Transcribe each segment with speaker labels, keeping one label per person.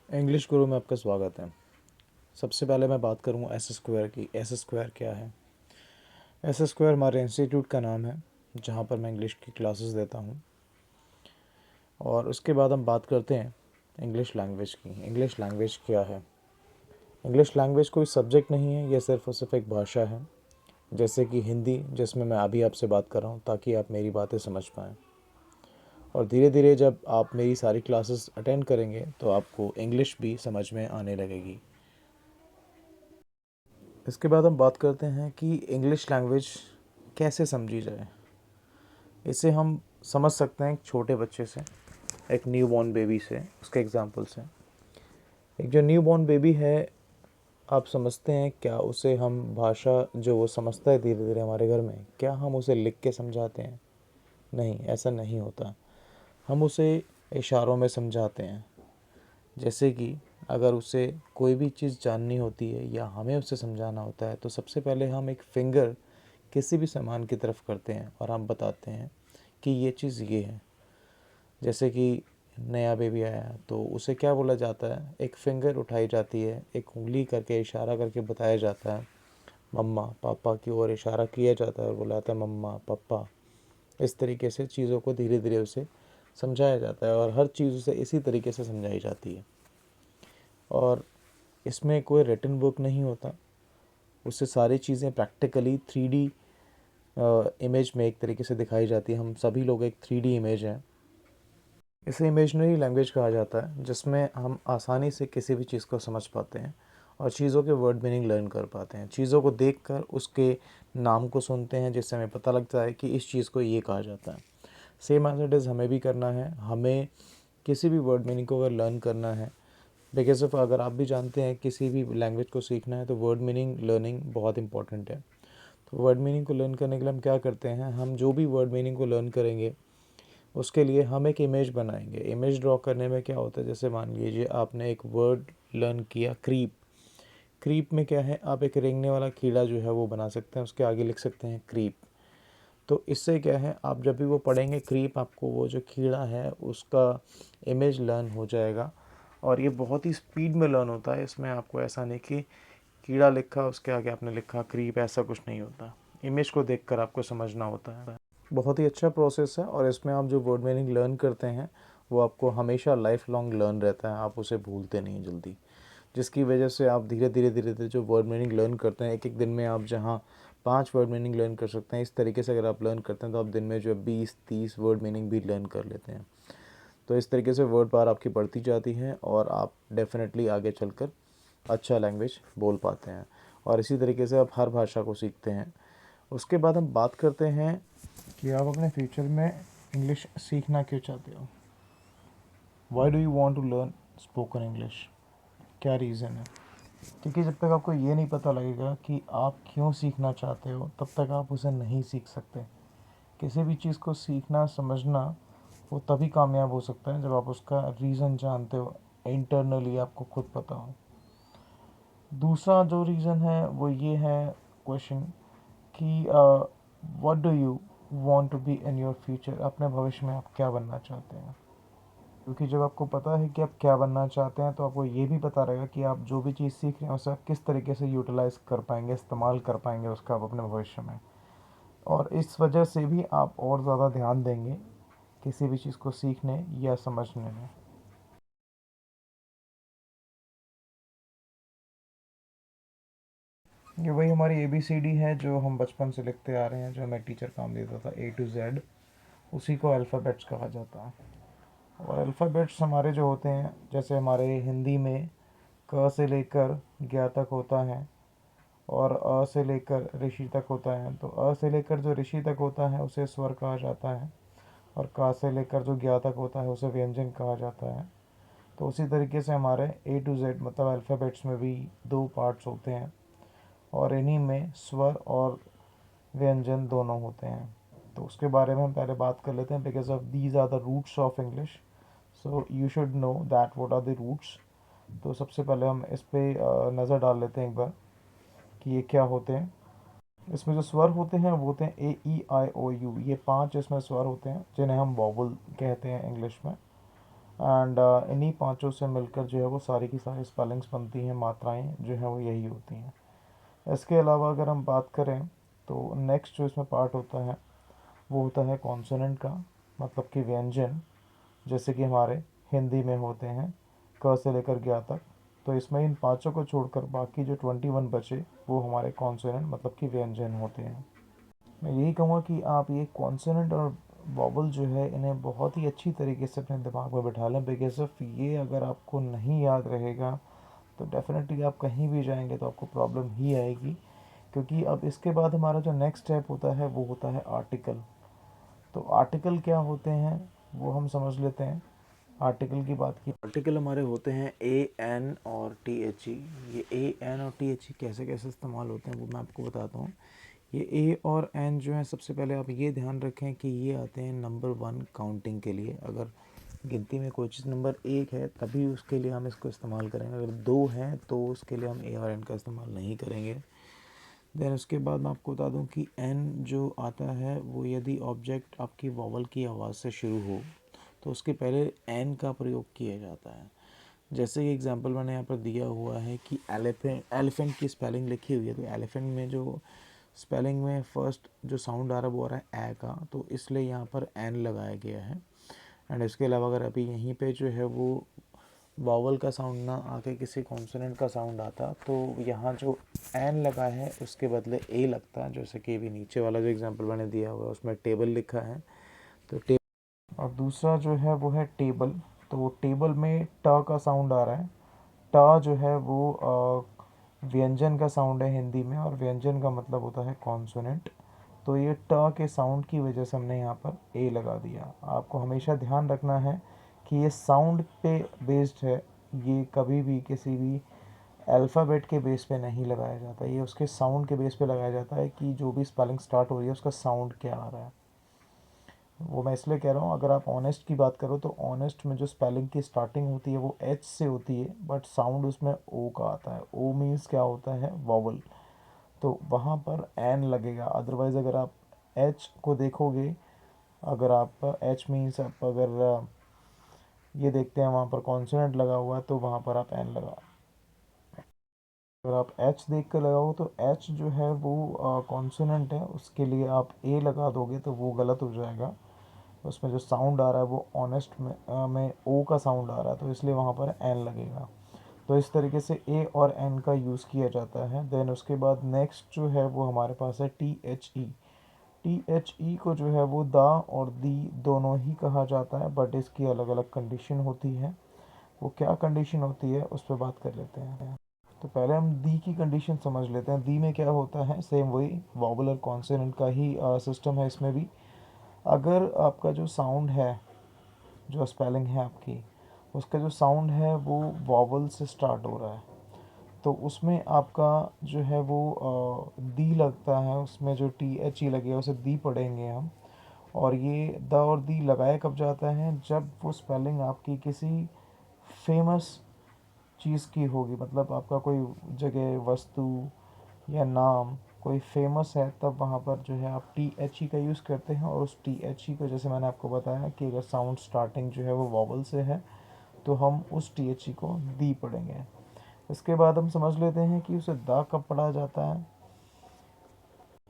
Speaker 1: English गुरु में आपका स्वागत है। सबसे पहले मैं बात करूँ एस स्क्वायर की। एस स्क्वायर क्या है? एस स्क्वायर हमारे इंस्टीट्यूट का नाम है जहाँ पर मैं इंग्लिश की क्लासेस देता हूँ। और उसके बाद हम बात करते हैं इंग्लिश लैंग्वेज की। इंग्लिश लैंग्वेज क्या है? इंग्लिश लैंग्वेज कोई सब्जेक्ट नहीं है, यह सिर्फ और सिर्फ एक भाषा है, जैसे कि हिंदी, जिसमें मैं अभी आपसे बात कर रहा हूँ ताकि आप मेरी बातें समझ पाएँ। और धीरे धीरे जब आप मेरी सारी क्लासेस अटेंड करेंगे तो आपको इंग्लिश भी समझ में आने लगेगी। इसके बाद हम बात करते हैं कि इंग्लिश लैंग्वेज कैसे समझी जाए। इसे हम समझ सकते हैं एक छोटे बच्चे से, एक न्यू बॉर्न बेबी से, उसके एग्जांपल से। एक जो न्यू बॉर्न बेबी है, आप समझते हैं क्या उसे हम भाषा जो वो समझता है धीरे धीरे हमारे घर में, क्या हम उसे लिख के समझाते हैं? नहीं, ऐसा नहीं होता। हम उसे इशारों में समझाते हैं। जैसे कि अगर उसे कोई भी चीज़ जाननी होती है या हमें उसे समझाना होता है तो सबसे पहले हम एक फिंगर किसी भी सामान की तरफ करते हैं और हम बताते हैं कि ये चीज़ ये है। जैसे कि नया बेबी आया तो उसे क्या बोला जाता है? एक फिंगर उठाई जाती है, एक उंगली करके इशारा करके बताया जाता है, मम्मा पापा की ओर इशारा किया जाता है और बोला जाता है मम्मा पापा। इस तरीके से चीज़ों को धीरे धीरे उसे समझाया जाता है और हर चीज़ उसे इसी तरीके से समझाई जाती है। और इसमें कोई रिटन बुक नहीं होता, उससे सारी चीज़ें प्रैक्टिकली 3D इमेज में एक तरीके से दिखाई जाती है। हम सभी लोग एक 3D इमेज हैं। इसे इमेजनरी लैंग्वेज कहा जाता है, जिसमें हम आसानी से किसी भी चीज़ को समझ पाते हैं और चीज़ों के वर्ड मीनिंग लर्न कर पाते हैं। चीज़ों को देखकर उसके नाम को सुनते हैं, जिससे हमें पता लगता है कि इस चीज़ को ये कहा जाता है। सेम एज इट इज़ हमें भी करना है। हमें किसी भी वर्ड मीनिंग को अगर लर्न करना है, बिकॉज ऑफ अगर आप भी जानते हैं किसी भी लैंग्वेज को सीखना है तो वर्ड मीनिंग लर्निंग बहुत इंपॉर्टेंट है। तो वर्ड मीनिंग को लर्न करने के लिए हम क्या करते हैं? हम जो भी वर्ड मीनिंग को लर्न करेंगे उसके लिए हम एक इमेज बनाएंगे। इमेज ड्रॉ करने में क्या होता है, जैसे मान लीजिए आपने एक वर्ड लर्न किया क्रीप। क्रीप में क्या है, आप एक रेंगने वाला कीड़ा जो है वो बना सकते हैं, उसके आगे लिख सकते हैं क्रीप। तो इससे क्या है, आप जब भी वो पढ़ेंगे क्रीप, आपको वो जो कीड़ा है उसका इमेज लर्न हो जाएगा। और ये बहुत ही स्पीड में लर्न होता है। इसमें आपको ऐसा नहीं कि कीड़ा लिखा उसके आगे आपने लिखा क्रीप, ऐसा कुछ नहीं होता। इमेज को देखकर आपको समझना होता है। बहुत ही अच्छा प्रोसेस है और इसमें आप जो वर्ड मीनिंग लर्न करते हैं वो आपको हमेशा लाइफ लॉन्ग लर्न रहता है, आप उसे भूलते नहीं जल्दी। जिसकी वजह से आप धीरे धीरे जो वर्ड मीनिंग लर्न करते हैं, एक एक दिन में आप जहाँ 5 वर्ड मीनिंग लर्न कर सकते हैं, इस तरीके से अगर आप लर्न करते हैं तो आप दिन में जो 20-30 वर्ड मीनिंग भी लर्न कर लेते हैं। तो इस तरीके से वर्ड पावर आपकी बढ़ती जाती है और आप डेफिनेटली आगे चलकर अच्छा लैंग्वेज बोल पाते हैं। और इसी तरीके से आप हर भाषा को सीखते हैं। उसके बाद हम बात करते हैं कि आप अपने फ्यूचर में इंग्लिश सीखना क्यों चाहते हो। Why do you want to learn spoken English? क्या रीज़न है? क्योंकि जब तक आपको ये नहीं पता लगेगा कि आप क्यों सीखना चाहते हो, तब तक आप उसे नहीं सीख सकते। किसी भी चीज़ को सीखना समझना वो तभी कामयाब हो सकता है जब आप उसका रीज़न जानते हो, इंटरनली आपको खुद पता हो। दूसरा जो रीज़न है वो ये है क्वेश्चन कि what do you want to be in your future? अपने भविष्य में आप क्या बनना चाहते हैं? क्योंकि जब आपको पता है कि आप क्या बनना चाहते हैं तो आपको ये भी पता रहेगा कि आप जो भी चीज़ सीख रहे हैं उसे आप किस तरीके से यूटिलाइज कर पाएंगे, इस्तेमाल कर पाएंगे उसका आप अपने भविष्य में। और इस वजह से भी आप और ज़्यादा ध्यान देंगे किसी भी चीज़ को सीखने या समझने में। ये वही हमारी ABCD है जो हम बचपन से लिखते आ रहे हैं, जो हमें टीचर काम देता था, A to Z। उसी को अल्फ़ाबेट्स कहा जाता है। और अल्फ़ाबेट्स हमारे जो होते हैं, जैसे हमारे हिंदी में क से लेकर ज्ञ तक होता है और अ से लेकर ऋषि तक होता है। तो अ से लेकर जो ऋषि तक होता है उसे स्वर कहा जाता है और का से लेकर जो ज्ञ तक होता है उसे व्यंजन कहा जाता है। तो उसी तरीके से हमारे A to Z मतलब अल्फ़ाबेट्स में भी 2 पार्ट्स होते हैं और इन्हीं में स्वर और व्यंजन दोनों होते हैं। तो उसके बारे में हम पहले बात कर लेते हैं, because of these are the roots of English, so you should know that what are the roots. तो सबसे पहले हम इस पे नज़र डाल लेते हैं एक बार कि ये क्या होते हैं। इसमें जो स्वर होते हैं वो होते हैं A E I O U। ये 5 इसमें स्वर होते हैं जिन्हें हम वॉवल कहते हैं इंग्लिश में। एंड इन्हीं पांचों से मिलकर जो है वो सारी की सारी स्पेलिंग्स बनती हैं, मात्राएं जो हैं वो यही होती हैं। इसके अलावा अगर हम बात करें तो नेक्स्ट जो इसमें पार्ट होता है वो होता है कॉन्सोनेंट का, मतलब कि व्यंजन, जैसे कि हमारे हिंदी में होते हैं क से लेकर ज्ञ तक। तो इसमें इन पांचों को छोड़कर बाकी जो 21 बचे वो हमारे कॉन्सोनेंट मतलब कि व्यंजन होते हैं। मैं यही कहूँगा कि आप ये कॉन्सोनेंट और वॉवल जो है इन्हें बहुत ही अच्छी तरीके से अपने दिमाग में बिठा लें, बिकॉज ऑफ ये अगर आपको नहीं याद रहेगा तो डेफिनेटली आप कहीं भी जाएंगे तो आपको प्रॉब्लम ही आएगी। क्योंकि अब इसके बाद हमारा जो नेक्स्ट स्टेप होता है वो होता है आर्टिकल। तो आर्टिकल क्या होते हैं वो हम समझ लेते हैं। आर्टिकल की बात की, आर्टिकल हमारे होते हैं ए एन और टी एच ई। ये ए एन और टी एच ई कैसे कैसे इस्तेमाल होते हैं वो मैं आपको बताता हूँ। ये ए और एन जो है, सबसे पहले आप ये ध्यान रखें कि ये आते हैं नंबर 1 काउंटिंग के लिए। अगर गिनती में कोई चीज़ नंबर 1 है तभी उसके लिए हम इसको इस्तेमाल करेंगे, अगर 2 हैं तो उसके लिए हम ए और एन का इस्तेमाल नहीं करेंगे। देन उसके बाद मैं आपको बता दूं कि एन जो आता है वो यदि ऑब्जेक्ट आपकी वॉवल की आवाज़ से शुरू हो तो उसके पहले एन का प्रयोग किया जाता है। जैसे कि एग्जांपल मैंने यहाँ पर दिया हुआ है कि एलिफेंट की स्पेलिंग लिखी हुई है, तो एलिफेंट में जो स्पेलिंग में फर्स्ट जो साउंड आ रहा है वो आ रहा है ए का, तो इसलिए यहाँ पर एन लगाया गया है। एंड इसके अलावा अगर अभी यहीं पे जो है वो वावल का साउंड ना आके किसी कॉन्सोनेंट का साउंड आता तो यहाँ जो एन लगा है उसके बदले ए लगता है। जैसे कि अभी नीचे वाला जो एग्जांपल मैंने दिया हुआ है उसमें टेबल लिखा है, तो टेबल। और दूसरा जो है वो है टेबल। तो वो टेबल में ट का साउंड आ रहा है। ट जो है वो व्यंजन का साउंड है हिंदी में, और व्यंजन का मतलब होता है कॉन्सोनेंट। तो ये ट के साउंड की वजह से हमने यहाँ पर ए लगा दिया। आपको हमेशा ध्यान रखना है कि ये साउंड पे बेस्ड है, ये कभी भी किसी भी अल्फ़ाबेट के बेस पे नहीं लगाया जाता, ये उसके साउंड के बेस पे लगाया जाता है कि जो भी स्पेलिंग स्टार्ट हो रही है उसका साउंड क्या आ रहा है। वो मैं इसलिए कह रहा हूँ, अगर आप ऑनेस्ट की बात करो तो ऑनेस्ट में जो स्पेलिंग की स्टार्टिंग होती है वो एच से होती है, बट साउंड उसमें ओ का आता है। ओ मीन्स क्या होता है, वॉवल। तो वहाँ पर एन लगेगा। अदरवाइज़ अगर आप एच को देखोगे, अगर आप एच मीन्स आप अगर ये देखते हैं वहाँ पर कॉन्सोनेंट लगा हुआ है तो वहाँ पर आप एन लगा। अगर आप एच देख कर लगाओ तो एच जो है वो कॉन्सोनेंट है, उसके लिए आप ए लगा दोगे तो वो गलत हो जाएगा। उसमें जो साउंड आ रहा है वो ऑनेस्ट में ओ का साउंड आ रहा है, तो इसलिए वहाँ पर एन लगेगा। तो इस तरीके से ए और एन का यूज़ किया जाता है। देन उसके बाद नेक्स्ट जो है वो हमारे पास है T H E. T H E को जो है वो दा और दी दोनों ही कहा जाता है, बट इसकी अलग अलग कंडीशन होती है। वो क्या कंडीशन होती है उस पर बात कर लेते हैं। तो पहले हम दी की कंडीशन समझ लेते हैं। दी में क्या होता है, सेम वही वॉवल और कॉन्सोनेंट का ही सिस्टम है इसमें भी। अगर आपका जो साउंड है, जो स्पेलिंग है आपकी, उसका जो साउंड है वो वॉवल से स्टार्ट हो रहा है तो उसमें आपका जो है वो दी लगता है। उसमें जो टी एच ई लगेगा उसे दी पढ़ेंगे हम। और ये द और दी लगाया कब जाता है, जब वो स्पेलिंग आपकी किसी फेमस चीज़ की होगी, मतलब आपका कोई जगह, वस्तु या नाम कोई फेमस है, तब वहाँ पर जो है आप टी एच ई का यूज़ करते हैं। और उस टी एच ई को, जैसे मैंने आपको बताया कि अगर साउंड स्टार्टिंग जो है वो वॉवल से है तो हम उस टी एच ई को दी पढ़ेंगे। इसके बाद हम समझ लेते हैं कि उसे दा कब पढ़ा जाता है।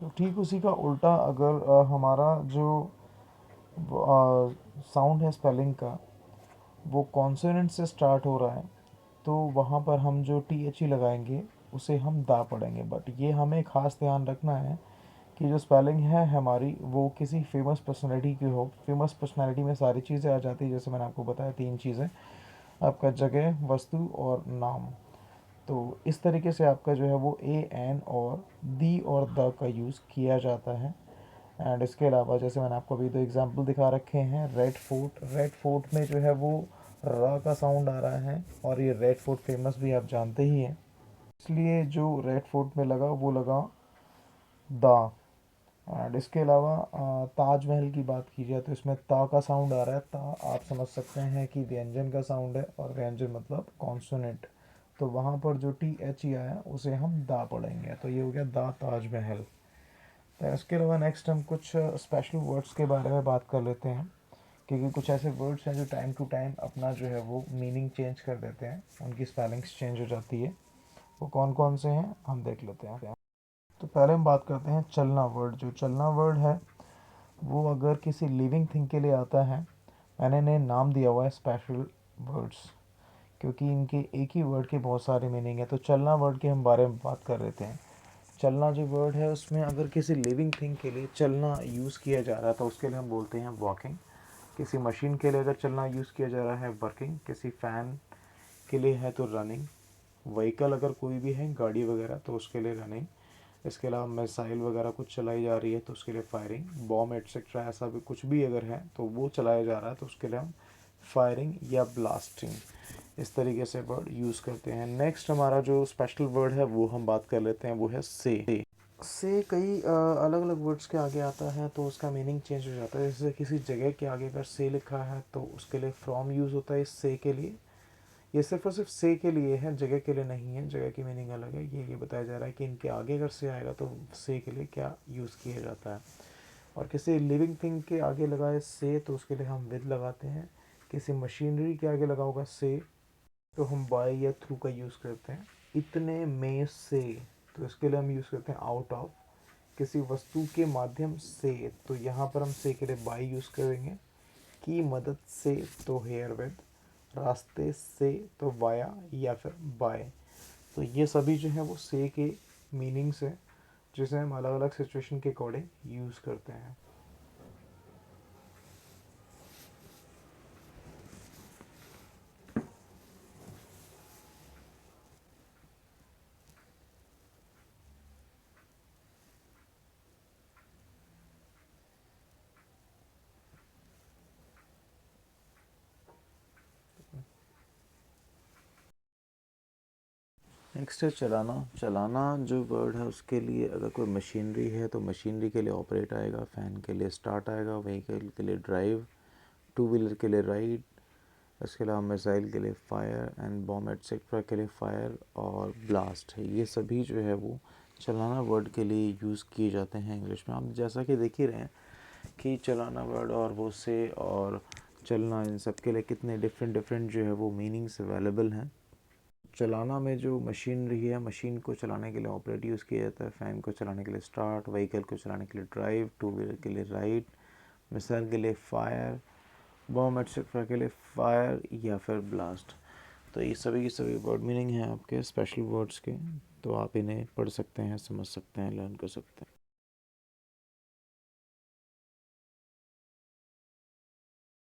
Speaker 1: तो ठीक उसी का उल्टा, अगर हमारा जो साउंड है स्पेलिंग का वो कॉन्सोनेंट से स्टार्ट हो रहा है तो वहाँ पर हम जो टी एच ई लगाएंगे उसे हम दा पढ़ेंगे। बट ये हमें ख़ास ध्यान रखना है कि जो स्पेलिंग है हमारी वो किसी फेमस पर्सनैलिटी की हो। फेमस पर्सनैलिटी में सारी चीज़ें आ जाती है, जैसे मैंने आपको बताया 3 चीज़ें, आपका जगह, वस्तु और नाम। तो इस तरीके से आपका जो है वो ए एन और दी और द का यूज़ किया जाता है। एंड इसके अलावा जैसे मैंने आपको अभी 2 एग्जांपल दिखा रखे हैं। रेड फोर्ट, रेड फोर्ट में जो है वो र का साउंड आ रहा है, और ये रेड फोर्ट फेमस भी आप जानते ही हैं, इसलिए जो रेड फोर्ट में लगा वो लगा दा। एंड इसके अलावा ताजमहल की बात की जाए तो इसमें ता का साउंड आ रहा है। ता आप समझ सकते हैं कि व्यंजन का साउंड है, और व्यंजन मतलब कॉन्सोनेंट। तो वहाँ पर जो टी एच ई आया उसे हम दा पढ़ेंगे। तो ये हो गया दा ताजमहल। तो इसके अलावा नेक्स्ट हम कुछ स्पेशल वर्ड्स के बारे में बात कर लेते हैं क्योंकि कुछ ऐसे वर्ड्स हैं जो टाइम टू टाइम अपना जो है वो मीनिंग चेंज कर देते हैं, उनकी स्पेलिंग्स चेंज हो जाती है। वो कौन कौन से हैं हम देख लेते हैं। तो पहले हम बात करते हैं चलना वर्ड। जो चलना वर्ड है वो अगर किसी लिविंग थिंग के लिए आता है, मैंने इन्हें नाम दिया हुआ है स्पेशल वर्ड्स, क्योंकि इनके एक ही वर्ड के बहुत सारे मीनिंग है। तो चलना वर्ड के हम बारे में बात कर लेते हैं। चलना जो वर्ड है उसमें अगर किसी लिविंग थिंग के लिए चलना यूज़ किया जा रहा है तो उसके लिए हम बोलते हैं वॉकिंग। किसी मशीन के लिए अगर चलना यूज़ किया जा रहा है वर्किंग। किसी फ़ैन के लिए है तो रनिंग। व्हीकल अगर कोई भी है गाड़ी वगैरह तो उसके लिए रनिंग। इसके अलावा मिसाइल वगैरह कुछ चलाई जा रही है तो उसके लिए फायरिंग। बॉम्ब एटसेट्रा ऐसा भी कुछ भी अगर है तो वो चलाया जा रहा है तो उसके लिए हम फायरिंग या ब्लास्टिंग, इस तरीके से वर्ड यूज़ करते हैं। नेक्स्ट हमारा जो स्पेशल वर्ड है वो हम बात कर लेते हैं, वो है से कई अलग अलग वर्ड्स के आगे आता है तो उसका मीनिंग चेंज हो जाता है। जैसे किसी जगह के आगे अगर से लिखा है तो उसके लिए फ्रॉम यूज़ होता है इस से के लिए। ये सिर्फ और सिर्फ से के लिए है, जगह के लिए नहीं है। जगह की मीनिंग अलग है। ये बताया जा रहा है कि इनके आगे अगर से आएगा तो से के लिए क्या यूज़ किया जाता है। और किसी लिविंग थिंग के आगे लगाए से तो उसके लिए हम विद लगाते हैं। किसी मशीनरी के आगे लगा होगा से तो हम बाय या थ्रू का यूज़ करते हैं। इतने में से तो इसके लिए हम यूज़ करते हैं आउट ऑफ। किसी वस्तु के माध्यम से तो यहाँ पर हम से के लिए बाय यूज़ करेंगे। की मदद से तो हेयर विद। रास्ते से तो वाया या फिर बाय। तो ये सभी जो है वो से के मीनिंग्स हैं जिसे हम अलग अलग सिचुएशन के अकॉर्डिंग यूज़ करते हैं। नेक्स्ट है चलाना। चलाना जो वर्ड है उसके लिए अगर कोई मशीनरी है तो मशीनरी के लिए ऑपरेट आएगा। फ़ैन के लिए स्टार्ट आएगा। व्हीकल के लिए ड्राइव। टू व्हीलर के लिए राइड। इसके अलावा मिसाइल के लिए फायर एंड बॉम्ब एटसेट्रा के लिए फायर और ब्लास्ट है। ये सभी जो है वो चलाना वर्ड के लिए यूज़ किए जाते हैं इंग्लिश में। आप जैसा कि देख ही रहे हैं कि चलाना वर्ड और वो से और चलना, इन सब के लिए कितने डिफरेंट डिफरेंट जो है वो मीनिंग्स अवेलेबल हैं। चलाना में जो मशीनरी है, मशीन को चलाने के लिए ऑपरेट यूज़ किया जाता है। फ़ैन को चलाने के लिए स्टार्ट। व्हीकल को चलाने के लिए ड्राइव। टू व्हीलर के लिए राइड। मिसाइल के लिए फायर। बॉम्ब एटसेट्रा के लिए फायर या फिर ब्लास्ट। तो ये सभी की सभी वर्ड मीनिंग हैं आपके स्पेशल वर्ड्स के। तो आप इन्हें पढ़ सकते हैं, समझ सकते हैं, लर्न कर सकते हैं।